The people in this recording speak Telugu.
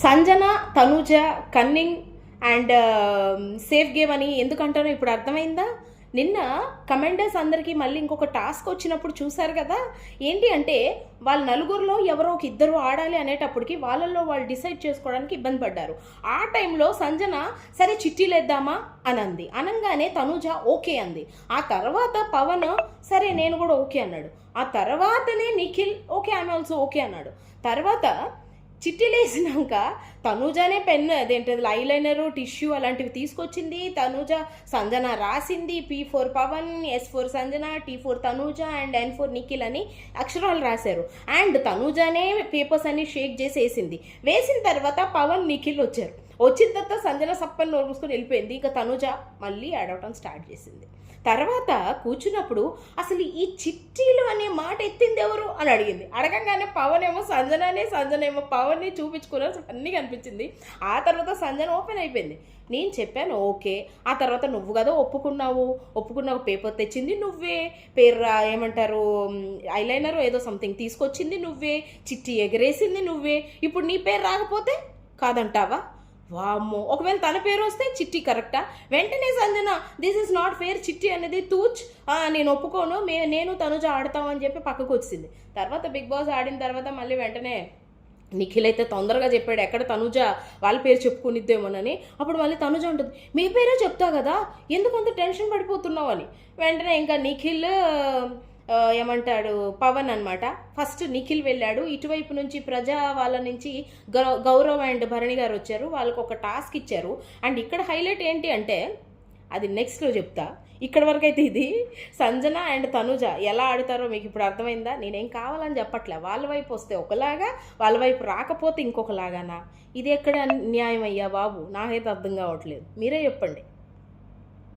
Sanjana, Tanuja cunning and safe game అని ఎందుకంటానో ఇప్పుడు అర్థమైందా? నిన్న కమెండర్స్ అందరికీ మళ్ళీ ఇంకొక టాస్క్ వచ్చినప్పుడు చూశారు కదా, ఏంటి అంటే వాళ్ళ నలుగురిలో ఎవరో ఒక ఇద్దరు ఆడాలి అనేటప్పటికి వాళ్ళల్లో వాళ్ళు డిసైడ్ చేసుకోవడానికి ఇబ్బంది పడ్డారు. ఆ టైంలో సంజన సరే చిట్టీలేద్దామా అని అంది. అనగానే తనూజ ఓకే అంది. ఆ తర్వాత పవన్ సరే నేను కూడా ఓకే అన్నాడు. ఆ తర్వాతనే Nikhil okay I'm also okay అన్నాడు. తర్వాత చిట్టీలేసినాక తనూజనే పెన్ అదేంటది ఐలైనరు టిష్యూ అలాంటివి తీసుకొచ్చింది. తనూజ సంజన రాసింది P4 Pavan, S4 Sanjana, T4 Tanuja and N4 Nikhil అని అక్షరాలు రాశారు. అండ్ తనూజనే పేపర్స్ అన్ని షేక్ చేసి వేసింది. వేసిన తర్వాత పవన్ నిఖిల్ వచ్చారు. వచ్చిన తర్వాత సంజన సప్పని నోరు మూసుకొని వెళ్ళిపోయింది. ఇక తనూజ మళ్ళీ ఆడవటం స్టార్ట్ చేసింది. తర్వాత కూర్చున్నప్పుడు అసలు ఈ చిట్టీలు అనే మాట ఎత్తింది ఎవరు అని అడిగింది. అడగంగానే పవన్ ఏమో సంజన ఏమో పవన్ని చూపించుకున్నారు, అన్నీ కనిపించింది. ఆ తర్వాత సంజన ఓపెన్ అయిపోయింది. నేను చెప్పాను ఓకే. ఆ తర్వాత నువ్వు కదా ఒప్పుకున్నావు పేపర్ తెచ్చింది నువ్వే, పేరు ఏమంటారు ఐలైనర్ ఏదో సంథింగ్ తీసుకొచ్చింది నువ్వే, చిట్టి ఎగరేసింది నువ్వే, ఇప్పుడు నీ పేరు రాకపోతే కాదంటావా? వామ్మో, ఒకవేళ తన పేరు వస్తే చిట్టి కరెక్టా? వెంటనే Sanjana this is not fair, చిట్టి అనేది తూచ్, నేను ఒప్పుకోను, నేను తనుజ ఆడతామని చెప్పి పక్కకు వచ్చింది. తర్వాత బిగ్ బాస్ ఆడిన తర్వాత మళ్ళీ వెంటనే నిఖిల్ అయితే తొందరగా చెప్పాడు ఎక్కడ తనుజ వాళ్ళ పేరు చెప్పుకునిద్దేమోనని. అప్పుడు మళ్ళీ తనుజ ఉంటుంది మీ పేరే చెప్తా కదా ఎందుకు అంత టెన్షన్ పడిపోతున్నావు అని. వెంటనే ఇంకా నిఖిల్ ఏమంటాడు పవన్ అనమాట. ఫస్ట్ నిఖిల్ వెళ్ళాడు. ఇటువైపు నుంచి ప్రజా వాళ్ళ నుంచి గౌరవ్ అండ్ భరణి గారు వచ్చారు. వాళ్ళకు ఒక టాస్క్ ఇచ్చారు. అండ్ ఇక్కడ హైలైట్ ఏంటి అంటే అది నెక్స్ట్లో చెప్తా. ఇక్కడ వరకు అయితే ఇది సంజన అండ్ తనుజ ఎలా ఆడతారో మీకు ఇప్పుడు అర్థమైందా? నేనేం కావాలని చెప్పట్లే. వాళ్ళ వైపు వస్తే ఒకలాగా, వాళ్ళ వైపు రాకపోతే ఇంకొకలాగానా? ఇది ఎక్కడ న్యాయం అయ్యా బాబు? నాకైతే అర్థం కావట్లేదు, మీరే చెప్పండి.